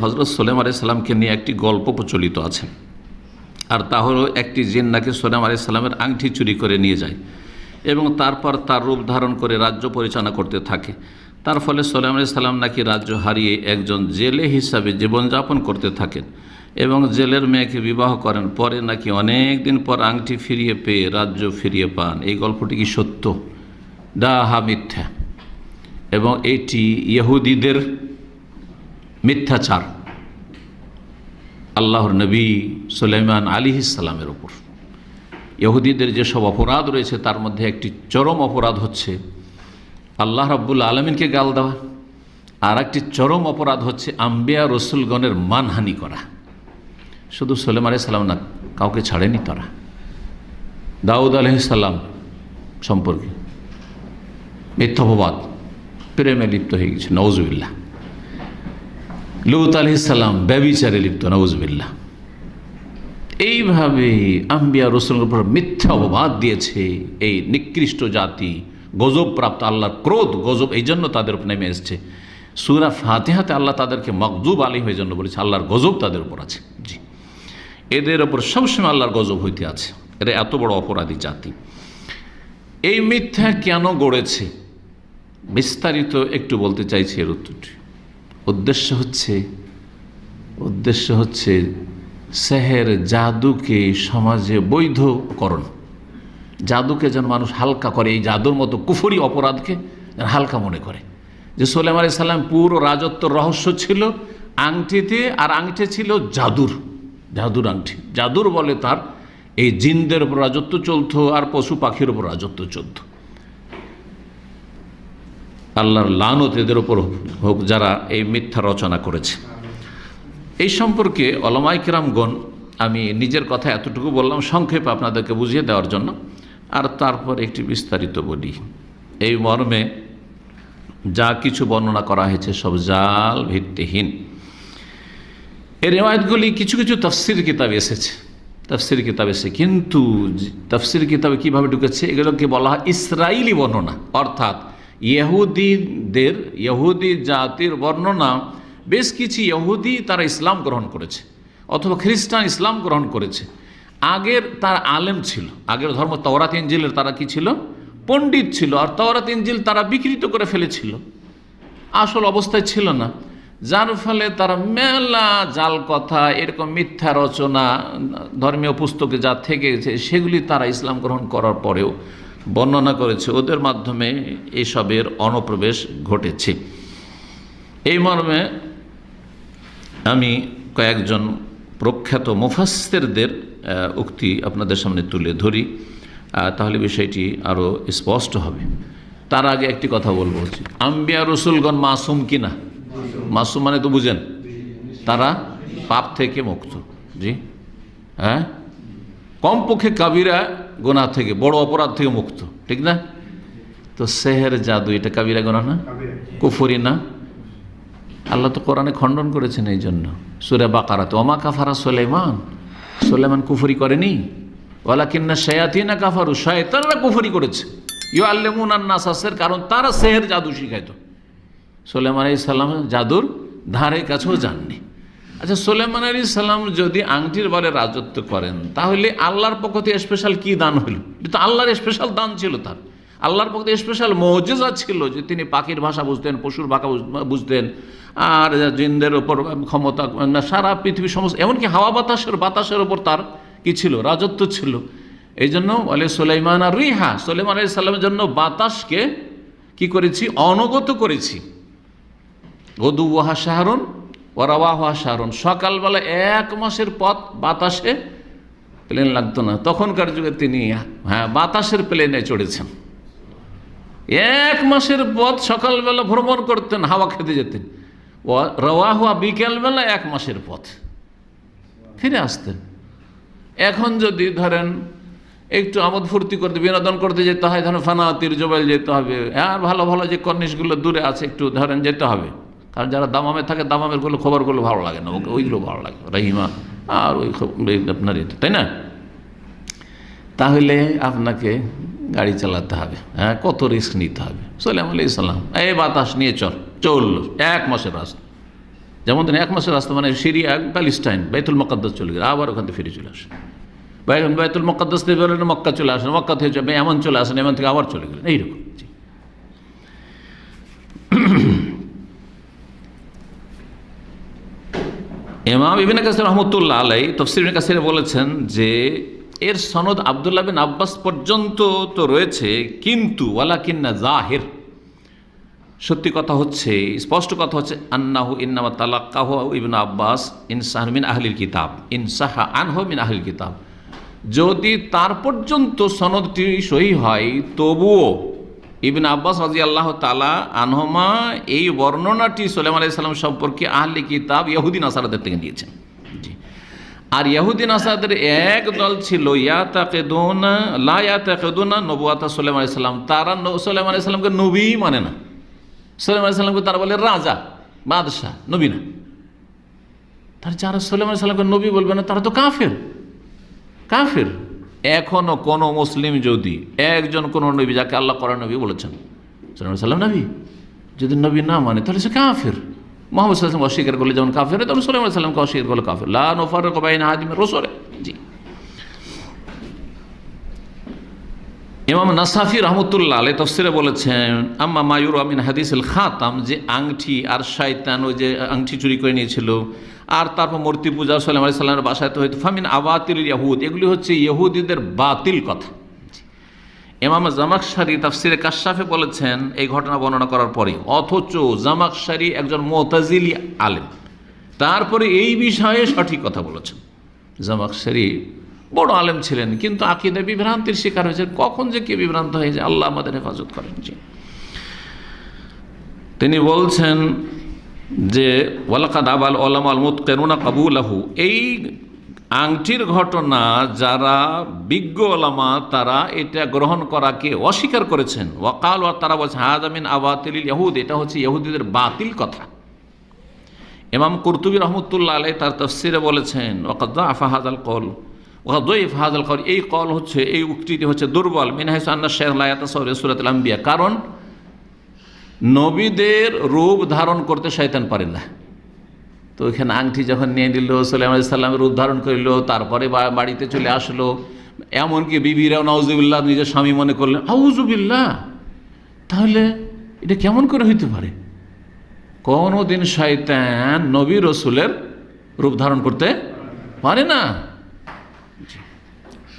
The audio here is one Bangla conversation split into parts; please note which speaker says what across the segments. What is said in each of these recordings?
Speaker 1: হযরত সুলাইমান আলাইহিস সালামকে নিয়ে একটি গল্প প্রচলিত আছে, আর তা হলো একটি জিন নাকি সুলাইমান আলাইহিস সালামের আংটি চুরি করে নিয়ে যায় এবং তারপর তার রূপ ধারণ করে রাজ্য পরিচালনা করতে থাকে। তার ফলে সুলাইমান আলাইহিস সালাম নাকি রাজ্য হারিয়ে একজন জেলে হিসাবে জীবনযাপন করতে থাকেন এবং জেলের মেয়েকে বিবাহ করেন। পরে নাকি অনেক দিন পর আংটি ফিরিয়ে পেয়ে রাজ্য ফিরিয়ে পান। এই গল্পটি কি সত্য? হা মিথ্যা, এবং এটি ইহুদিদের মিথ্যাচার আল্লাহর নবী সুলাইমান আলাইহিস সালামের ওপর। ইহুদিদের যেসব অপরাধ রয়েছে তার মধ্যে একটি চরম অপরাধ হচ্ছে আল্লাহ রাব্বুল আলামিনকে গাল দেওয়া, আর একটি চরম অপরাধ হচ্ছে আম্বিয়া রসুলগণের মানহানি করা। শুধু সুলাইমান আলাইহিস সালাম না, কাউকে ছাড়েনি তারা। দাউদ আলাইহিস সালাম সম্পর্কে মিথ্যাপবাদ, প্রেমে লিপ্ত হয়ে গেছে, নাউজুবিল্লাহ। লূত আলাইহিস সালাম ব্যভিচারে লিপ্ত, নাউজুবিল্লাহ। এইভাবে আম্বিয়া রসুলের উপর মিথ্যা অপবাদ দিয়েছে এই নিকৃষ্ট জাতি, গজবপ্রাপ্ত, আল্লাহর ক্রোধ গজব এই জন্য তাদের উপর নেমে এসছে। সূরা ফাতিহাতে আল্লাহ তাদেরকে মগজুব আলাইহিম এই জন্য বলেছে, আল্লাহর গজব তাদের উপর আছে। জি, এদের ওপর সবসময় আল্লাহর গজব হইতে আছে। এরা এত বড় অপরাধী জাতি। এই মিথ্যা কেন গড়েছে বিস্তারিত একটু বলতে চাইছি। এর উত্তরটি উদ্দেশ্য হচ্ছে সেহের, জাদুকে সমাজে বৈধকরণ। জাদুকে যেন মানুষ হালকা করে, এই জাদুর মতো কুফরি অপরাধকে হালকা মনে করে। যে সুলাইমান আলাইহিস সালাম পুরো রাজত্ব রহস্য ছিল আংটিতে, আর আংটি ছিল জাদুর আংটি। জাদুর বলে তার এই জিনদের উপর রাজত্ব চলত আর পশু পাখির উপর রাজত্ব চলত। আল্লাহর লানত এদের উপর হোক যারা এই মিথ্যা রচনা করেছে। এই সম্পর্কে উলামায়ে কিরামগণ, আমি নিজের কথা এতটুকু বললাম সংক্ষেপে আপনাদেরকে বুঝিয়ে দেওয়ার জন্য, আর তারপর একটি বিস্তারিত বলি। এই মর্মে যা কিছু বর্ণনা করা হয়েছে সব জাল, ভিত্তিহীন। এই রিওয়ায়াতগুলি কিছু কিছু তাফসীর কিতাবে এসেছে, কিন্তু তাফসীর কিতাবে কীভাবে ঢুকেছে এগুলোকে বলা হয় ইসরাইলি বর্ণনা, অর্থাৎ ইহুদি জাতির বর্ণনা। বেশ কিছু ইহুদি তারা ইসলাম গ্রহণ করেছে অথবা খ্রিস্টান ইসলাম গ্রহণ করেছে। আগের তার আলেম ছিল, আগের ধর্ম তাওরাত ইনজিলের তারা কি ছিল? পণ্ডিত ছিল। আর তাওরাত ইনজিল তারা বিকৃত করে ফেলেছিল, আসল অবস্থায় ছিল না। যার ফলে তারা মেলা জাল কথা, এরকম মিথ্যা রচনা ধর্মীয় পুস্তকে যা থেকে গেছে সেগুলি তারা ইসলাম গ্রহণ করার পরেও বর্ণনা করেছে। ওদের মাধ্যমে এসবের অনুপ্রবেশ ঘটেছে। এই মর্মে আমি কয়েকজন প্রখ্যাত মুফাসসিরদের উক্তি আপনাদের সামনে তুলে ধরি, তাহলে বিষয়টি আরও স্পষ্ট হবে। তার আগে একটি কথা বলবো, আম্বিয়া রসুলগণ মাসুম কিনা? মাসুম মানে তো বুঝেন, তারা পাপ থেকে মুক্ত। জি হ্যাঁ, কমপক্ষে কাবিরা গুনাহ থেকে, বড় অপরাধ থেকে মুক্ত, ঠিক না? তো সেহের, জাদু এটা কাবিরা গুনাহ না? কুফরি না? আল্লাহ তো কোরআনে খণ্ডন করেছেন এই জন্য। সূরা বাকারাতে ওমা কাফারা সুলাইমান কুফরি করেনি, ওয়ালাকিন্না শায়াতিনা কাফারু, শয়তানরা কুফরি করেছে। ইউআল্লিমুনান নাস সিহর, কারণ তারা সেহের, জাদু শিখাইতো। সুলাইমান আলাইহিস সালাম জাদুর ধারে কাছেও যাননি। আচ্ছা, সুলাইমান আলাইহিস সালাম যদি আংটির বলে রাজত্ব করেন, তাহলে আল্লাহর পক্ষ থেকে স্পেশাল কি দান হইল? এটা তো আল্লাহর স্পেশাল দান ছিল তার। আল্লাহর পক্ষ থেকে স্পেশাল মুজিজা ছিল যে তিনি পাখির ভাষা বুঝতেন, পশুর ভাষা বুঝতেন, আর জিনদের ওপর ক্ষমতা, সারা পৃথিবীর সমস্ত, এমনকি হাওয়া বাতাসের ওপর তার কি ছিল? রাজত্ব ছিল। এই জন্য বলে সুলাইমান আর রিহা, সুলাইমান আলাইহিস সালামের জন্য বাতাসকে কি করেছি? অনগত করেছি। গদুওয়াহা শাহরুন ওয়া রাওয়াহুহা শাহরুন, সকালবেলা 1 মাসের পথ বাতাসে প্লেন লাগতো না। তখনকার যুগে তিনি বাতাসের প্লেনে চড়েছেন। 1 মাসের পথ সকালবেলা ভ্রমণ করতেন, হাওয়া খেতে যেতেন। রাওয়াহুহা বিকেলবেলা 1 মাসের পথ ফিরে আসতেন। এখন যদি ধরেন একটু আমোদ ফুর্তি করতে, বিনোদন করতে যেতে হয়, ধরেন ফানাতির জবাইল যেতে হবে, আর ভালো ভালো যে কর্নিশগুলো দূরে আছে একটু ধরেন যেতে হবে, কারণ যারা দামামে থাকে দামামের গুলো খবরগুলো ভালো লাগে না, ওইগুলো ভালো লাগে, রহিমা আর ওই আপনার এটা, তাই না? তাহলে আপনাকে গাড়ি চালাতে হবে, কত রিস্ক নিতে হবে। সুলাইমান আলাইহিস সালাম এই বাতাস নিয়ে চলল 1 মাসের রাস্তা, যেমন তিনি 1 মাসের রাস্তা, মানে সিরিয়া প্যালেস্টাইন বাইতুল মুকাদ্দাস চলে গেলে আবার ওখান থেকে ফিরে চলে আসে, বাইতুল মুকাদ্দাস থেকে বেরোলেন মক্কা চলে আসেন, মক্কা থেকে এমন চলে আসেন, এমন থেকে আবার চলে গেলেন, এইরকম। ইমাম ইবনে কাসির রাহমাতুল্লাহ আলাইহি তাফসীর ইবনে কাসিরে বলেছেন যে এর সনদ আব্দুল্লাহ বিন আব্বাস পর্যন্ত তো রয়েছে, কিন্তু ওয়ালাকিন্না জাহির, সত্যি কথা হচ্ছে, স্পষ্ট কথা হচ্ছে, আন্নাহু ইন্নামা তালাক্কাহু ইবনে আব্বাস ইনসাহ মিন আহলিল কিতাব ইনসাহা আনহু মিন আহলিল কিতাব। যদি তার পর্যন্ত সনদটি সহি হয়, তবুও ইবনে আব্বাস রাদিয়াল্লাহু তাআলা আনহুমা এই বর্ণনাটি সুলাইমান আলাইহিস সালাম সম্পর্কে আহলি কিতাব ইহুদি নাসারাদের থেকে নিয়েছেন। আর ইহুদি নাসারাদের এক দল ছিল ইয়াতাকিদুনা লা ইয়াতাকিদুনা নবুওয়াত সুলাইমান আলাইহিস সালাম, তারা সুলাইমান আলাইহিস সালামকে নবী মানে না। সুলাইমান আলাইহিস সালামকে তারা বলে রাজা, বাদশাহ, নবী না। তার যারা সুলাইমান আলাইহিস সালামকে নবী বলবে না, তারা তো কাফের। কাফের। এখনো কোনো মুসলিম যদি একজন কোনো নবী, যাকে আল্লাহ কোরআন নবী বলেছেন, সুলাইমান আলাইহিস সালাম নবী, যদি নবী না মানে তাহলে সে কাফের। মুহাম্মদ সাল্লাল্লাহু আলাইহি ওয়াসাল্লাম অস্বীকার করলে যেমন কাফের, তেমন সুলাইমান আলাইহিস সালামকে অস্বীকার করলে কাফের। লা নুফাররিকু বাইনা আহাদিন মির রুসুলি। জি, ইমাম নাসাফি রাহমাতুল্লাহ আলাইহি তাফসীরে বলেছেন, আম্মা মা ইউরা মিন হাদিসিল খাতাম, যে আংটি আর শয়তান ওই যে আংটি চুরি করে নিয়েছিল, আর তারপর মূর্তি পূজা সুলাইমান আলাইহিস সালামের বাসায় তো হয়তো ফামিন আবাতিল ইয়াহুদ, এগুলি হচ্ছে ইহুদিদের বাতিল কথা। ইমাম জামাখশারি তাফসীরে কাশফে বলেছেন এই ঘটনা বর্ণনা করার পরে, অথচ জামাখশারি একজন মুতাজিলি আলেম, তারপরে এই বিষয়ে সঠিক কথা বলেছেন। জামাখশারি বড় আলেম ছিলেন, কিন্তু আকীদা বিভ্রান্তির শিকার হয়েছে। কখন যে কে বিভ্রান্ত হয়ে যায়, আল্লাহ আমাদের হেফাজত করেন। তিনি বলছেন যে ওয়ালাকাদ আবাল উলামাল মুতকিনুনা কাবুলাহু, এই আংটির ঘটনা যারা বিজ্ঞ ওলামা তারা এটা গ্রহণ করাকে অস্বীকার করেছেন। ওয়াকাল, আর তারা বলছে হাযা মিন আবাতিলিল ইহুদ, এটা হচ্ছে ইহুদিদের বাতিল কথা। ইমাম কুরতুবী রাহমাতুল্লাহ আলাইহি তার তাফসীরে বলেছেন, ওয়াকাদ যাফা হাযাল কওল ওয়াকাদ যায়ফা হাযাল কওল, এই কওল হচ্ছে, এই উক্তিটি হচ্ছে দুর্বল। মিন হাইসু আন্না শাইখ লা ইয়াতাসাওয়ারু সূরাতুল আম্বিয়া, কারণ নবীদের রূপ ধারণ করতে শয়তান পারে না। তো ওইখানে আংটি যখন নিয়ে নিল, সুলাইমান আলাইহিস সালামের রূপ ধারণ করিল, তারপরে বাড়িতে চলে আসলো, এমনকি বিবিরাও নাউজুবিল্লাহ নিজের স্বামী মনে করলেন, আউযুবিল্লাহ, তাহলে এটা কেমন করে হইতে পারে? কোনোদিন শয়তান নবী রসুলের রূপ ধারণ করতে পারে না।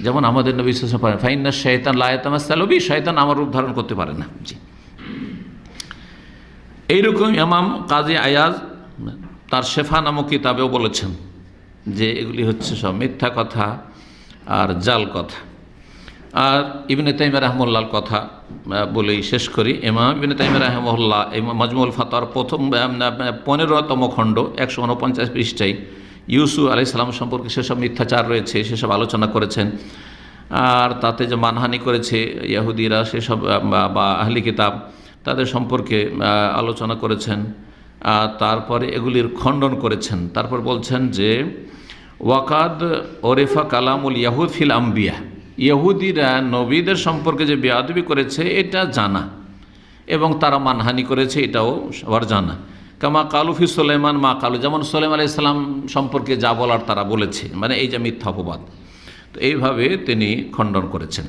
Speaker 1: যেমন আমাদের নবী সাল্লাল্লাহু আলাইহি ওয়াসাল্লাম পারেন, ফাইন্না শাইতান লা ইয়াতামাসসালু বি, শয়তান আমার রূপ ধারণ করতে পারে না। জি, এইরকম ইমাম কাজী আয়াজ তার শেফা নামক কিতাবেও বলেছেন যে এগুলি হচ্ছে সব মিথ্যা কথা আর জাল কথা। আর ইবনে তাইমিয়া রাহিমাহুল্লাহর কথা বলেই শেষ করি। ইমাম ইবনে তাইমিয়া রাহিমাহুল্লাহ মাজমুউল ফাতাওয়ার প্রথম 15তম খণ্ড 149 পৃষ্ঠায় ইউসুফ আলাইহিস সালাম সম্পর্কে সেসব মিথ্যাচার রয়েছে সেসব আলোচনা করেছেন। আর তাতে যে মানহানি করেছে ইহুদিরা, সেসব বা আহলি কিতাব, তাদের সম্পর্কে আলোচনা করেছেন। তারপরে এগুলির খণ্ডন করেছেন। তারপর বলছেন যে ওয়াকাদ ওরেফা কালামুল ইয়াহুদ ফিল আম্বিয়া, ইহুদিরা নবীদের সম্পর্কে যে বেয়াদবি করেছে এটা জানা, এবং তারা মানহানি করেছে এটাও সবার জানা। কামা কালুফি সুলাইমান মা কালু, যেমন সুলাইমান আলাইহিস সালাম সম্পর্কে যা বলার তারা বলেছে, মানে এই যে মিথ্যা অপবাদ, তো এইভাবে তিনি খণ্ডন করেছেন।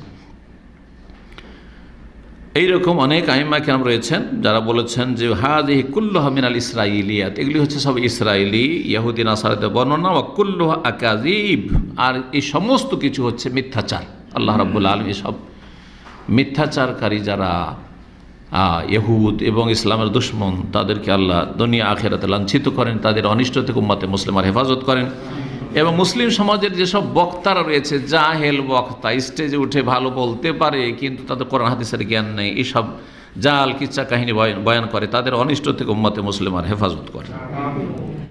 Speaker 1: এইরকম অনেক আইম্মা কেরাম রয়েছেন যারা বলেছেন যে হাযিহি কুল্লুহা মিনাল ইসরাঈলিয়াত, এগুলি হচ্ছে সব ইসরায়েলি ইহুদি নাসারাদের বর্ণনা, ওয়া কুল্লুহা আকাযিব, আর এই সমস্ত কিছু হচ্ছে মিথ্যাচার। আল্লাহ রাব্বুল আলামিন এসব মিথ্যাচারকারী যারা ইহুদ এবং ইসলামের দুশমন, তাদেরকে আল্লাহ দুনিয়া আখিরাতে লাঞ্ছিত করেন, তাদের অনিষ্ট থেকে উম্মতে মুসলিমার হেফাজত করেন। এবং মুসলিম সমাজের যেসব বক্তারা রয়েছে, জাহেল বক্তা, স্টেজে উঠে ভালো বলতে পারে কিন্তু তাদের কোরআন হাদিসের জ্ঞান নেই, এইসব জাল কিচ্ছা কাহিনী বয়ান করে, তাদের অনিষ্ট থেকে উম্মতে মুসলিমার হেফাজত করে।